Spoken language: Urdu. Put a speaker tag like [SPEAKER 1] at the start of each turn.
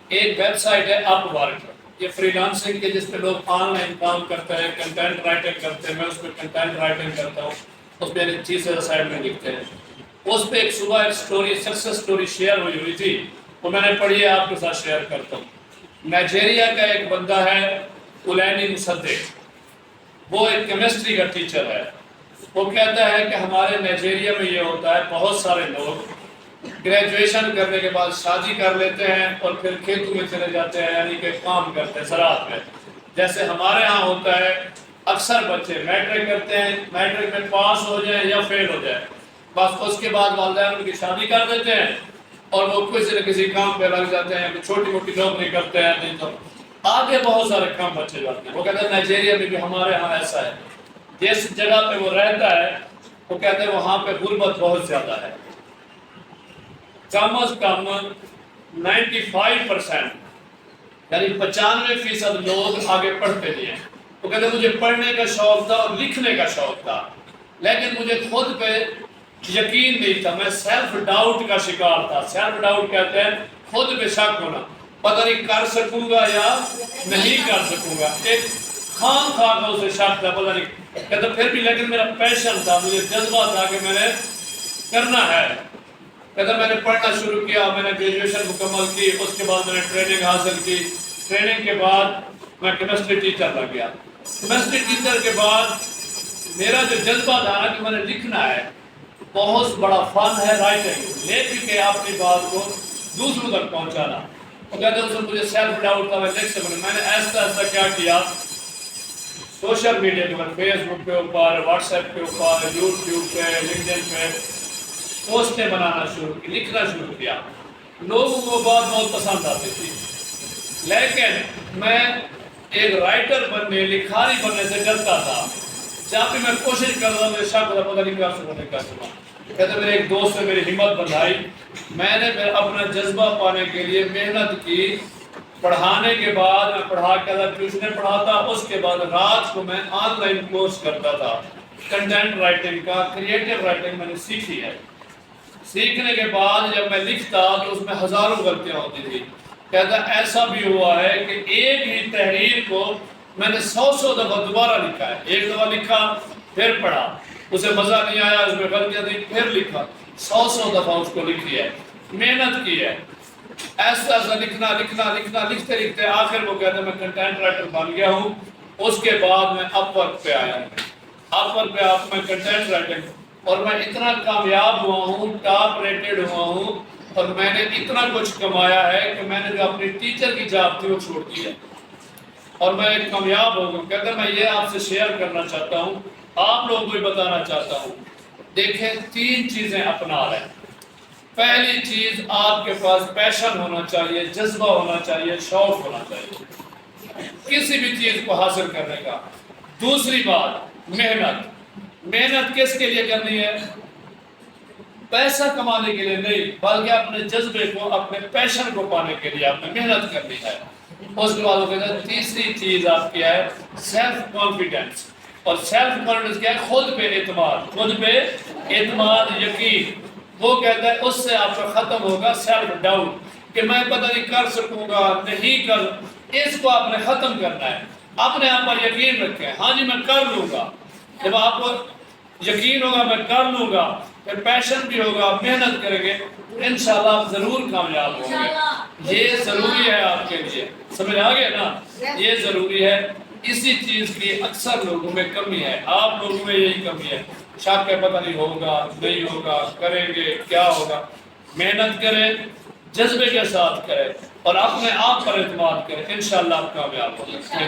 [SPEAKER 1] ایک ویب سائٹ ہے اپ ورک، یہ فری لانسنگ کے جس پہ لوگ آن لائن کام کرتے ہیں، کنٹینٹ رائٹنگ کرتے ہیں. میں اس پہ کنٹینٹ رائٹنگ کرتا ہوں، اس پہ چیزیں سائڈ میں لکھتے ہیں. اس پہ ایک صبح ایک سٹوری سکسیس سٹوری شیئر ہوئی تھی، وہ میں نے پڑھی ہے، آپ کے ساتھ شیئر کرتا ہوں. نائجیریا کا ایک بندہ ہے کلینی مصدق، وہ ایک کیمسٹری کا ٹیچر ہے. وہ کہتا ہے کہ ہمارے نائجیریا میں یہ ہوتا ہے، بہت سارے لوگ گریجویشن کرنے کے بعد شادی کر لیتے ہیں اور پھر کھیتوں میں چلے جاتے ہیں، یعنی کہ کام کرتے ہیں زراعت میں. جیسے ہمارے ہاں ہوتا ہے، اکثر بچے میٹرک کرتے ہیں، میٹرک میں پاس ہو جائیں یا فیل ہو جائیں، بس اس کے بعد والدین ان کی شادی کر دیتے ہیں اور وہ کسی نہ کسی کام پہ لگ جاتے ہیں، چھوٹی موٹی نوکری کرتے ہیں. نہیں تو آگے بہت سارے کام بچے جاتے ہیں. وہ کہتے ہیں نائجیریا میں بھی ہمارے ہاں ایسا ہے. جس جگہ پہ وہ رہتا ہے وہ کہتے ہیں وہاں پہ غربت بہت زیادہ ہے. کم از کم 95% یعنی 95% لوگ آگے پڑھتے نہیں ہیں. وہ کہتے ہیں مجھے پڑھنے کا شوق تھا اور لکھنے کا شوق تھا، لیکن مجھے خود پہ یقین نہیں تھا. میں سیلف ڈاؤٹ کا شکار تھا. سیلف ڈاؤٹ کہتے ہیں خود پہ شک ہونا، پتہ نہیں کر سکوں گا یا نہیں کر سکوں گا. ایک خام خواہ کا اسے شک تھا، پتہ نہیں کہتا پھر بھی لیکن میرا پیشن تھا، مجھے جذبہ تھا کہ میں نے کرنا ہے. کہتا میں نے پڑھنا شروع کیا، میں نے گریجویشن مکمل کی، اس کے بعد میں نے ٹریننگ حاصل کی. ٹریننگ کے بعد میں کیمسٹری ٹیچر لگ گیا. کیمسٹری ٹیچر کے بعد میرا جو جذبہ تھا کہ میں نے لکھنا ہے، بہت بڑا فن ہے رائٹنگ، لکھ کے اپنی بات کو دوسروں تک پہنچانا. وہ کہتے ہیں مجھے سیلف ڈاؤٹ تھا، میں لکھ سکوں. میں نے ایسا ایسا کیا کیا، سوشل میڈیا کے اوپر، فیس بک کے اوپر، واٹس ایپ کے اوپر، یوٹیوب پہ، لنکڈن پہ پوسٹیں بنانا شروع کی، لکھنا شروع کیا. لوگوں کو بات بہت پسند آتی تھی، لیکن میں ایک رائٹر بننے، لکھاری بننے سے ڈرتا تھا. جب بھی میں کوشش کر رہا ہوں مجھے شک ہوتا پتہ نہیں کیا سکوں نہیں کر سکوں. کہتے میرے ایک دوست نے میری ہمت بندھائی. میں نے اپنا جذبہ پانے کے لیے محنت کی. پڑھانے کے بعد میں پڑھا کے ٹیوشنیں پڑھاتا، اس کے بعد رات کو میں آن لائن کورس کرتا تھا کنٹینٹ رائٹنگ کا. کریٹو رائٹنگ میں نے سیکھی ہے. سیکھنے کے بعد جب میں لکھتا تو اس میں ہزاروں غلطیاں ہوتی تھی. کہتا ایسا بھی ہوا ہے کہ ایک ہی تحریر کو میں نے 100 دفعہ دوبارہ لکھا ہے. ایک دفعہ لکھا پھر پڑھا، اسے مزہ نہیں آیا، اس میں غلطیاں تھیں، پھر لکھا. 100 دفعہ اس کو لکھی ہے، محنت کی ہے. ایسا ایسا لکھنا لکھتے لکھتے آخر وہ کہتے ہیں میں کنٹینٹ رائٹر بن گیا ہوں. اس کے بعد میں اپ ورک پہ آیا. اپ ورک پہ آپ میں کنٹینٹ رائٹنگ، اور میں اتنا کامیاب ہوا ہوں، ٹاپ ریٹڈ ہوا ہوں، اور میں نے اتنا کچھ کمایا ہے کہ میں نے جو اپنی ٹیچر کی جاب تھی وہ چھوڑ دی ہے اور میں ایک کامیاب ہو گیا. کہتے میں یہ آپ سے شیئر کرنا چاہتا ہوں، آپ لوگوں کو بھی بتانا چاہتا ہوں. دیکھیں 3 چیزیں اپنا رہے ہیں. پہلی چیز آپ کے پاس پیشن ہونا چاہیے، جذبہ ہونا چاہیے، شوق ہونا چاہیے کسی بھی چیز کو حاصل کرنے کا. دوسری بات محنت. محنت کس کے لیے کرنی ہے؟ پیسہ کمانے کے لیے نہیں، بلکہ اپنے جذبے کو، اپنے پیشن کو پانے کے لیے آپ نے محنت کرنی ہے. اس کے بعد وہ کہتے ہیں تیسری چیز آپ کی ہے سیلف کانفیڈنس. اور سیلف کانفیڈنس کیا ہے؟ خود پہ اعتماد. خود پہ اعتماد، یقین. وہ کہتا ہے اس سے آپ کا ختم ہوگا سیلف ڈاؤٹ کہ میں پتہ نہیں کر سکوں گا، نہیں کر. اس کو آپ نے ختم کرنا ہے. اپنے آپ پر یقین رکھیں، ہاں جی میں کر لوں گا. جب آپ کو یقین ہوگا میں کر لوں گا، پھر پیشن بھی ہوگا، محنت کریں گے، انشاءاللہ آپ ضرور کامیاب ہوں گے. یہ ضروری ہے آپ کے لیے. سمجھ آ گیا نا؟ یہ ضروری ہے. اسی چیز کی اکثر لوگوں میں کمی ہے. آپ لوگوں میں یہی کمی ہے، شک ہے پتہ نہیں ہوگا نہیں ہوگا، کریں گے کیا ہوگا. محنت کریں، جذبے کے ساتھ کریں اور اپنے آپ پر اعتماد کریں، انشاءاللہ آپ کامیاب ہوں گے.